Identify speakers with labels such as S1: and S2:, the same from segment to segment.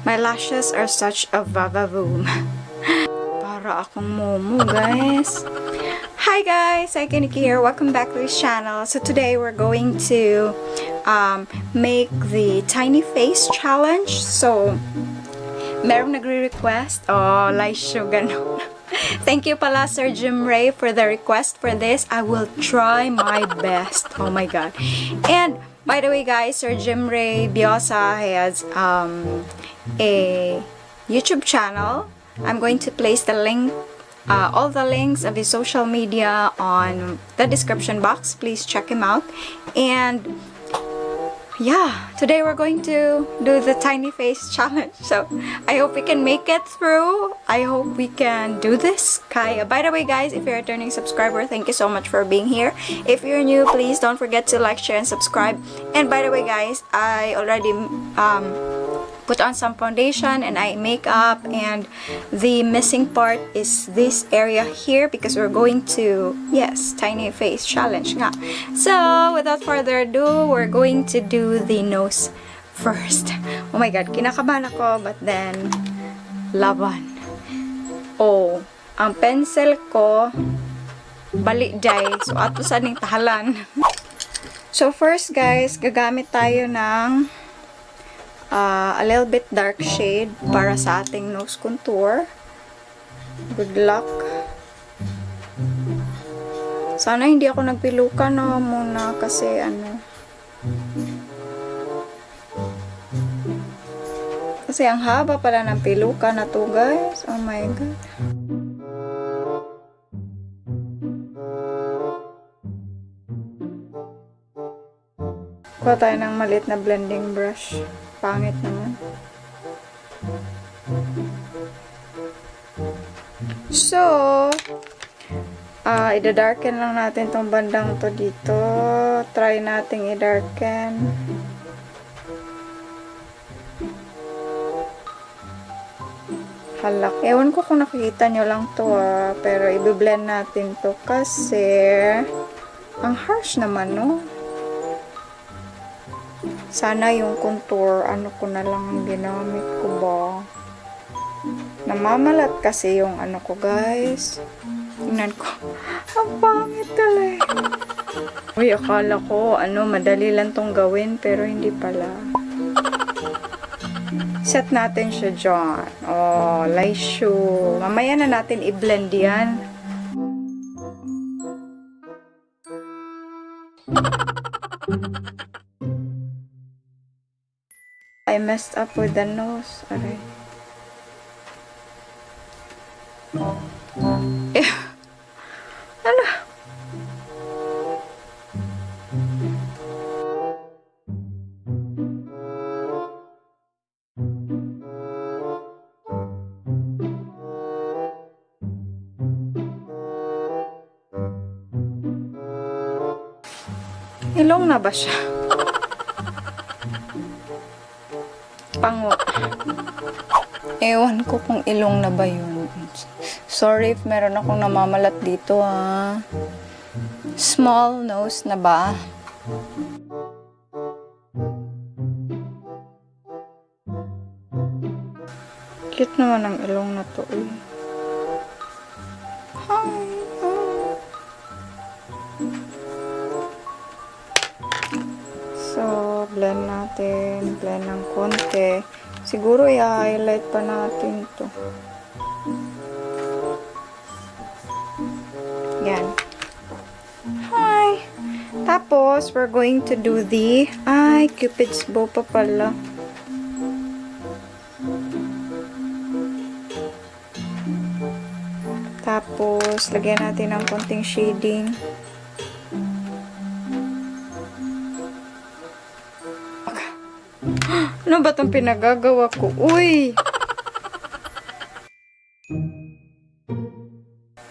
S1: My lashes are such a vavavoom. Para akong momo, guys. Hi guys, Cykaniki here. Welcome back to this channel. So today we're going to make the tiny face challenge. So merong nagre-request. Oh, Laisho, ganon. Thank you pala, Sir Jimrey, for the request for this. I will try my best. Oh my god. And by the way, guys, Sir Jimrey Biosa has a YouTube channel. I'm going to place the link, all the links of his social media on the description box. Please check him out. And yeah, today we're going to do the tiny face challenge. So I hope we can make it through. I hope we can do this. Kaya. By the way, guys, if you're a returning subscriber, thank you so much for being here. If you're new, please don't forget to like, share, and subscribe. And by the way, guys, I already put on some foundation and eye makeup, and the missing part is this area here because we're going to, yes, tiny face challenge nga. So without further ado, we're going to do the nose first. Oh my god, kinakabahan ako, but then laban. Oh, ang pencil ko bali day, so ato sa ning tahalan. So first, guys, gagamit tayo ng a little bit dark shade para sa ating nose contour. Good luck. Sana hindi ako nagpilukan no muna kasi kasi ang haba pala ng pilukan na to, guys. Oh my god. Kuha tayo ng maliit na blending brush. Pangit naman. So, i-darken lang natin tong bandang to dito. Try nating i-darken. Halak. Ewan ko kung nakikita nyo lang to pero i-blend natin to kasi ang harsh naman, no? Sana yung contour, ko na lang ang ginamit ko ba. Namamalat kasi yung ko, guys. Tingnan ko. Ang pangit talaga. Uy, akala ko, madali lang tong gawin, pero hindi pala. Set natin siya dyan. Oh, Laisho. Mamaya na natin i-blend yan. I messed up with the nose. Aray. Ano? Ilong na ba siya? Pango. Ewan ko kung ilong na ba yun. Sorry if meron akong namamalat dito, Small nose na ba? Cute naman ang ilong na to, Hi. So, blend natin. Blend ng konti. Siguro i-highlight pa natin to. Yan. Hi! Tapos, we're going to do the Cupid's bow pa pala. Tapos, lagyan natin ng konting shading. Ano ba itong pinagagawa ko? Uy!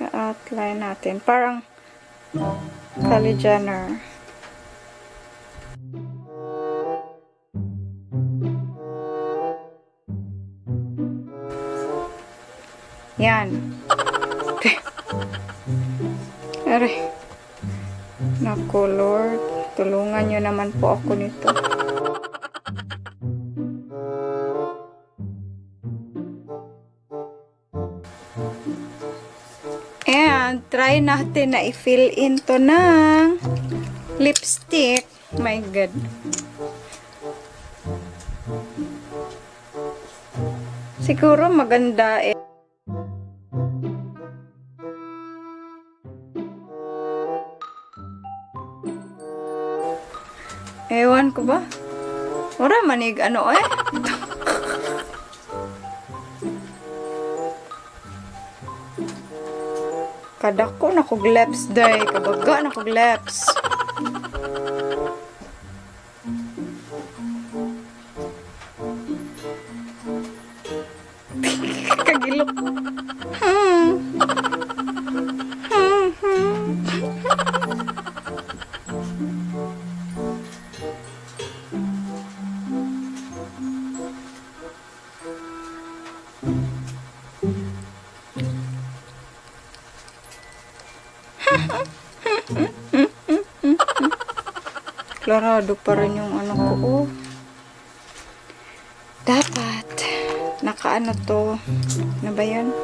S1: I-outline natin. Parang Kylie Jenner. Yan. Aray. Naku, Lord. Tulungan nyo naman po ako nito. try natin na i-fill in to ng lipstick. My God. Siguro maganda eh. Ewan ko ba? Wala manig ano eh. Kadako na kog lips day, kabaga na kog lips. Kagilok. Klarado pa rin yung ano ko. Oh. Dapat nakaano to. Ano ba yan?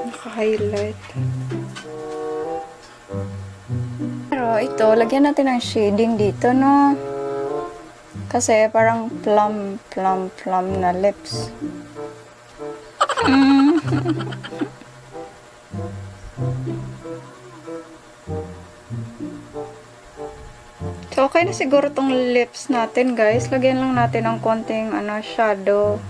S1: Naka-highlight. Pero ito, lagyan natin ng shading dito, no? Kasi parang plum na lips. So, okay na siguro tong lips natin, guys. Lagyan lang natin ng konting shadow.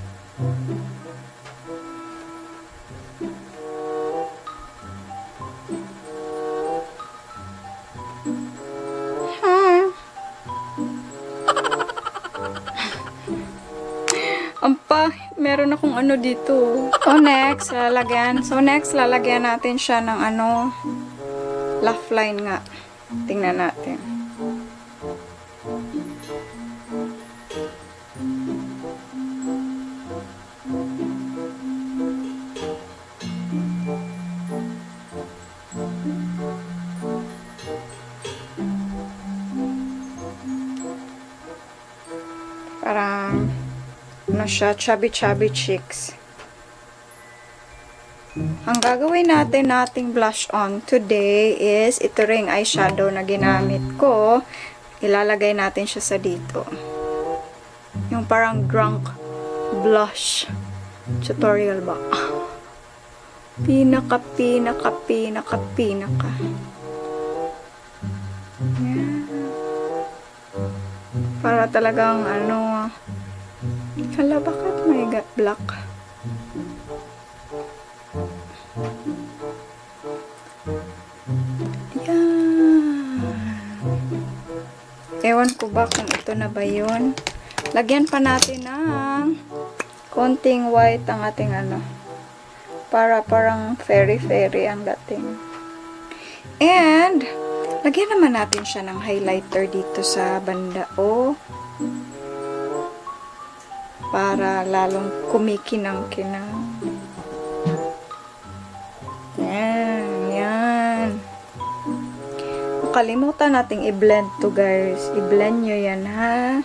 S1: Meron akong dito. So, next, lalagyan natin siya ng laugh line nga. Tingnan natin. Parang siya, chubby cheeks. Ang gagawin nating blush on today is ito ring eyeshadow na ginamit ko. Ilalagay natin siya sa dito. Yung parang drunk blush tutorial ba? Pinaka. Yan. Para talagang hala, bakit may black? Yan. Ewan ko ba kung ito na ba yun. Lagyan pa natin ng konting white ang ating para parang fairy ang dating. And lagyan naman natin siya ng highlighter dito sa banda. Para lalong kumikinang-kinang. Yan. Kalimutan nating i-blend to, guys. I-blend nyo yan, ha?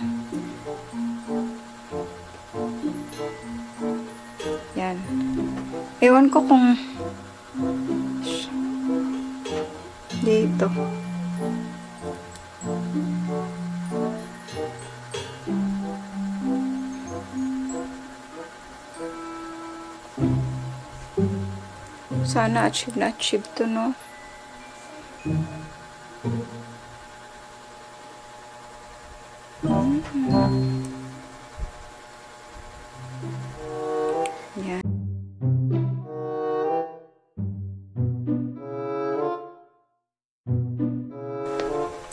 S1: Yan. Ewan ko kung dito. Sana achieve to, no? Yan.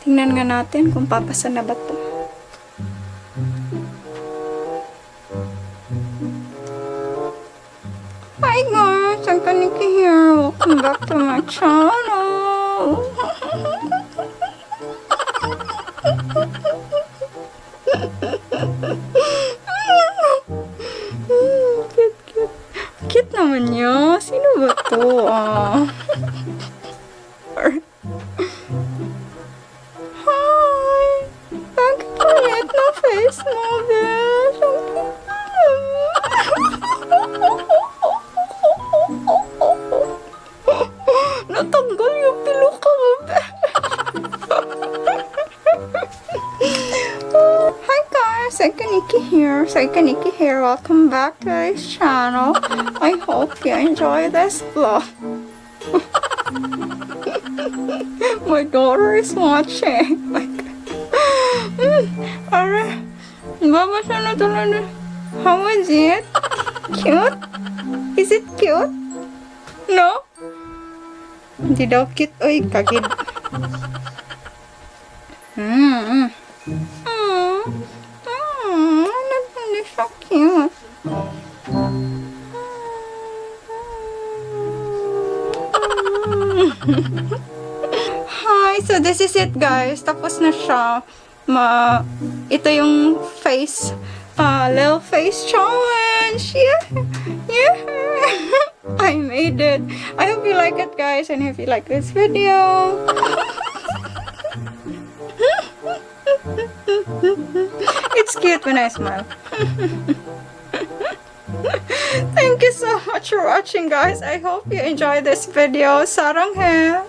S1: Tingnan nga natin kung papasa na ba to. Hi guys, Cykaniki here. Welcome back to my channel. Cute naman niya. Sino ba to? Hi! Bakit ulit na face mo, besh? there, Cykaniki here. Welcome back to this channel. I hope you enjoy this vlog. My daughter is watching. Alright. Babasa na talaga. How was it? Cute? Is it cute? No? Hindi daw cute. Uy, kagid. That's so cute. Hi, so this is it guys. Tapos na siya. Ito yung face, little face challenge. Yeah. I made it. I hope you like it guys, and if you like this video, it's cute when I smile. Thank you so much for watching guys. I hope you enjoyed this video. Sarang hai.